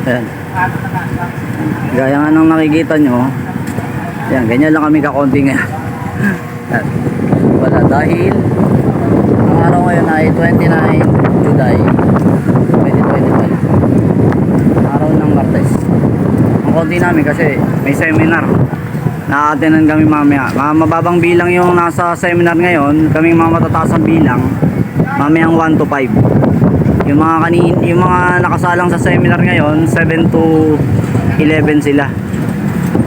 Ayan. Gaya nga ng nakikita nyo, yan, ganyan lang kami kakonti ngayon. Yan. Wala, dahil ang araw ngayon ay 29 July 2025, araw ng Martes. Ang konti namin kasi may seminar na attendance kami mamaya. Mababang bilang yung nasa seminar ngayon, kaming mga matataas ang bilang mamayang 1 to 5. Yung mga nakasalang sa seminar ngayon 7 to 11 sila.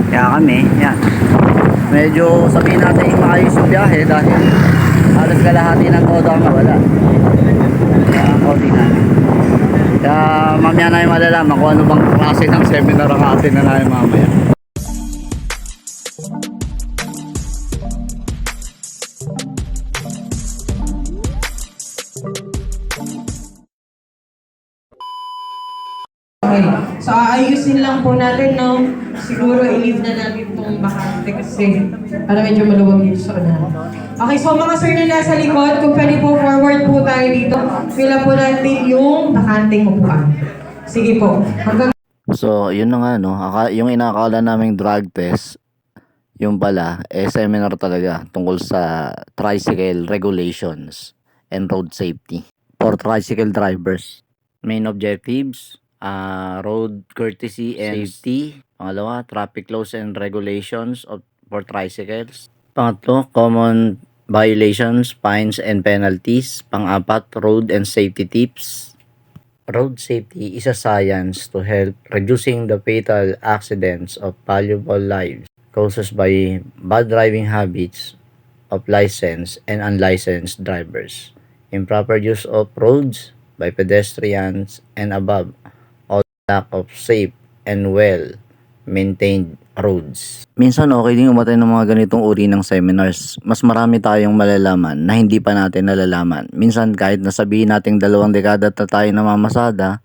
Kaya kami, yan. Medyo sabihin natin maayos yung biyahe dahil halos kalahati ng todo ang nawala. Kaya konti namin. Kaya mamaya na yung malalaman kung ano bang klase ng seminar ang atin na namin mamaya. Okay. So, aayusin lang po natin, no? Siguro, i-leave na natin itong bakante kasi para medyo maluwag dito sa unahan. Okay, so mga sir na nasa likod, kung pwede po forward po tayo dito, fill up po natin yung bakanting upuan. Sige po. So, yun na nga, no? Yung inakala naming drug test, yung pala, seminar talaga tungkol sa tricycle regulations and road safety for tricycle drivers. Main objectives, road courtesy and safety. Pangalawa, traffic laws and regulations for tricycles. Pangatlo, common violations, fines and penalties. Pang-apat, road and safety tips. Road safety is a science to help reducing the fatal accidents of valuable lives caused by bad driving habits of licensed and unlicensed drivers, improper use of roads by pedestrians, and above all, lack of safe and well-maintained roads. Minsan okay din umattend ng mga ganitong uri ng seminars. Mas marami tayong malalaman na hindi pa natin nalalaman. Minsan kahit nasabihin nating 2 dekada na tayo namamasada,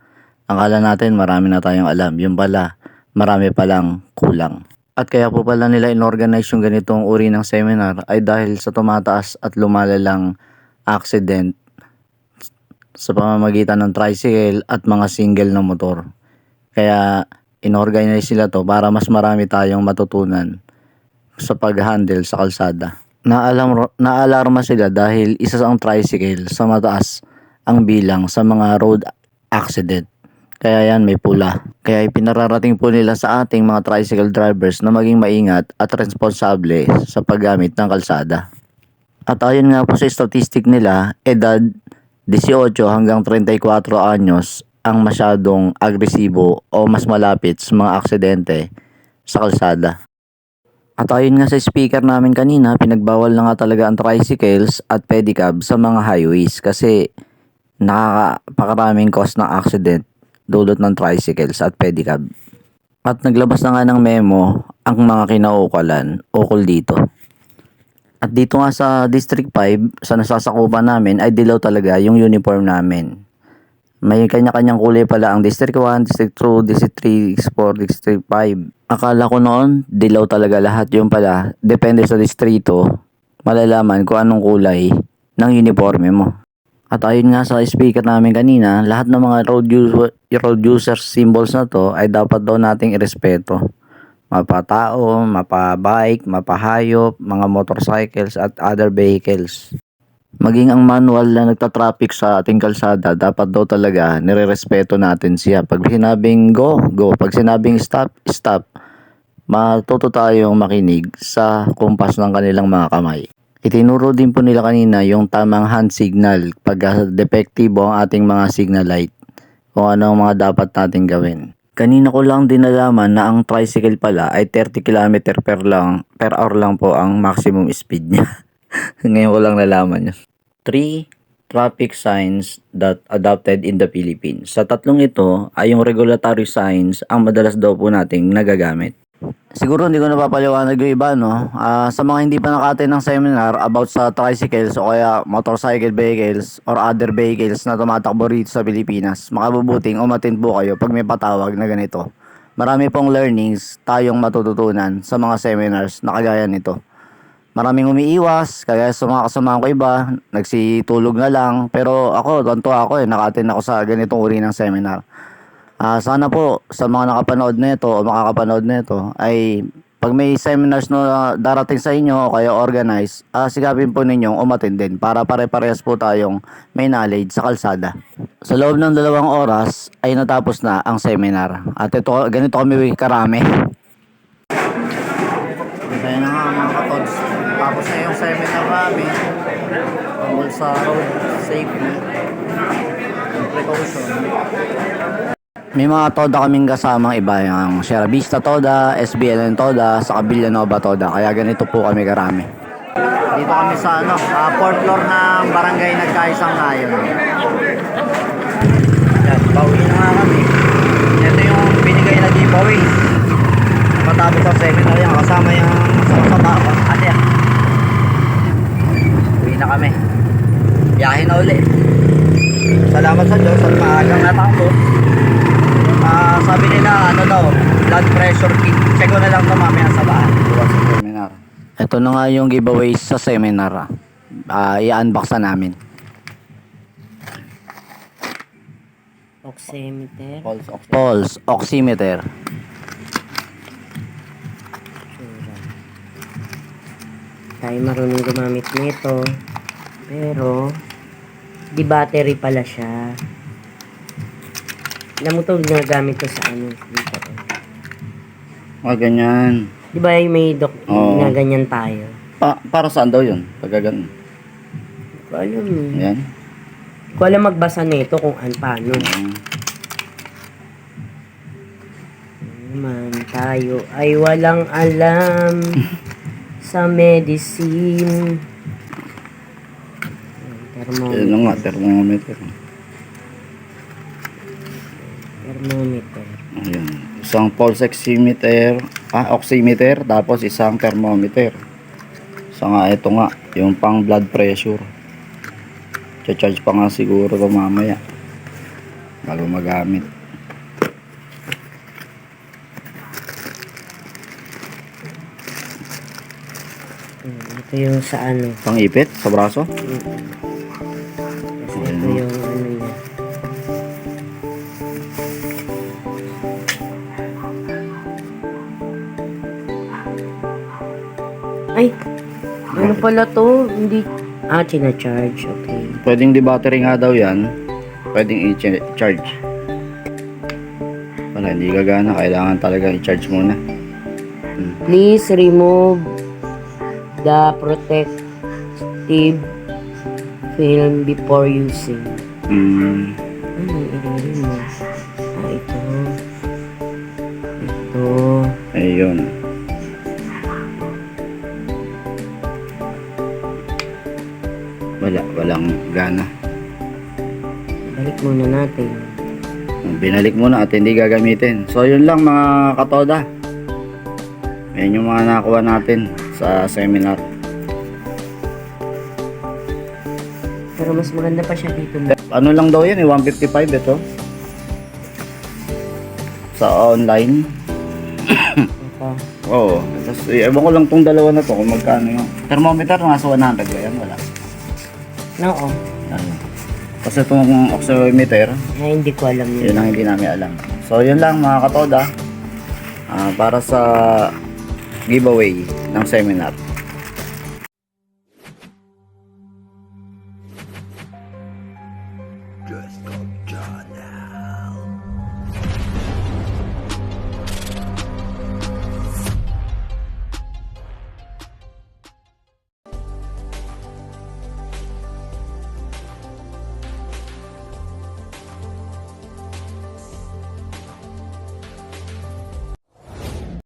akala natin marami na tayong alam. Yung pala, marami palang kulang. At kaya po pala nila inorganize yung ganitong uri ng seminar ay dahil sa tumataas at lumalalang accident sa pamamagitan ng tricycle at mga single na motor. Kaya inorganize sila to para mas marami tayong matutunan sa pag-handle sa kalsada. Naalarma sila dahil isa ang tricycle sa mataas ang bilang sa mga road accident. Kaya yan, may pula. Kaya ipinararating po nila sa ating mga tricycle drivers na maging maingat at responsable sa paggamit ng kalsada. At ayon nga po sa statistic nila, edad 18 hanggang 34 anyos ang masyadong agresibo o mas malapit sa mga aksidente sa kalsada. At ayon nga sa speaker namin kanina, pinagbawal na nga talaga ang tricycles at pedicab sa mga highways kasi nakakapakaraming cause ng accident dulot ng tricycles at pedicab. At naglabas na nga ng memo ang mga kinaukulan ukol dito. At dito nga sa District 5, sa nasasakupan namin ay dilaw talaga yung uniform namin. May kanya-kanyang kulay pala ang District 1, District 2, District 3, District 4, District 5. Akala ko noon, dilaw talaga lahat. Yung pala, depende sa distrito, malalaman kung anong kulay ng uniforme mo. At ayon nga sa speaker namin kanina, lahat ng mga road user symbols na to ay dapat daw nating irespeto. Mapatao, mapabike, mapahayop, mga motorcycles at other vehicles. Maging ang manual na nagtatraffic sa ating kalsada, dapat daw talaga nirerespeto natin siya. Pag sinabing go, go. Pag sinabing stop, stop. Matuto tayong makinig sa kumpas ng kanilang mga kamay. Itinuro din po nila kanina yung tamang hand signal pag depektibo ang ating mga signal light. Kung ano ang mga dapat natin gawin. Kanina ko lang din nalaman na ang tricycle pala ay 30 km per hour lang po ang maximum speed niya. Ngayon ko lang nalaman yun. 3 traffic signs that adopted in the Philippines. Sa tatlong ito ay yung regulatory signs ang madalas daw po nating nagagamit. Siguro hindi ko napapaliwanag yung iba, no? Sa mga hindi pa naka-attend ng seminar about sa tricycles o kaya motorcycle vehicles or other vehicles na tumatakbo rito sa Pilipinas, makabubuting umattend po kayo pag may patawag na ganito. Marami pong learnings tayong matututunan sa mga seminars na kagaya nito. Maraming umiiwas, kaya sa mga kasamahan ko iba, nagsitulog na lang. Pero ako, tonto ako naka-attend ako sa ganitong uri ng seminar. Sana po sa mga nakapanood nito o makakapanood nito ay pag may seminars na darating sa inyo o kayo organize, sikapin po ninyong umattend din para pare-parehas po tayong may knowledge sa kalsada. Sa loob ng 2 oras ay natapos na ang seminar. At ito, ganito kami karami. Kaya na nga mga katods, tapos na yung seminar namin tungkol sa road safety and precaution. May mga toda kaming kasamang iba, yung Sierra Vista Toda, SBLN Toda, sa Villanova Toda. Kaya ganito po kami karami. Dito kami sa 4th floor ng barangay Nagkaisang Nayon. Yan, pauwi na nga kami. Ito yung binigay na giveaway. Matapos ang seminar yan, kasama yung sa tao. Ate yan. Uwi na kami. Biyahe na ulit. Salamat sa Diyos at maagang natakbo. Sabi nila, blood pressure kit. Check ko na lang ito mamaya sa bahan. Seminar. Ito na nga yung giveaways sa seminar. I-unbox na namin. Oximeter. Pulse oximeter. Tayo marunong gumamit nito. Pero, di battery pala siya. Alam mo ito, ginagamit ko sa dito. Ganyan. Di ba may Oo. na ganyan tayo? Para saan daw yun? Pagka ganun. Hindi ko alam eh. Yan. Hindi ko alam magbasa nito kung paano. Naman tayo ay walang alam sa medicine. Yun na nga, thermometer. Thermometer. Ayan. Isang pulse oximeter, tapos isang thermometer. Ito nga, yung pang blood pressure. Charge pa nga siguro ito mamaya bago magamit. Ito yung sa Pang ipit sa braso? Kasi ito yung niya. Ay! Ano pala to? Hindi... charge. Okay. Pwedeng di battery nga daw yan. Pwedeng i-charge. Wala, hindi gagana. Kailangan talaga i-charge muna. Please remove the protective film before using. Ano i-remove? Ito. Ito. Ayun. Walang gana. Balik muna natin. Binalik muna at hindi gagamitin. So yun lang mga katoda. Ayan yung mga nakuha natin sa seminar. Pero mas maganda pa siya dito. Ano lang daw yan 155 ito. Sa online. Ito. Oo. Tapos ewan ko lang tong dalawa na to kung magkano yung thermometer nasa 100 ba yan? Wala. Oo. Ayun. Kasi itong oximeter, Ay, hindi ko alam yun yun. ang hindi namin alam. So yun lang mga katoda. Para sa giveaway ng seminar.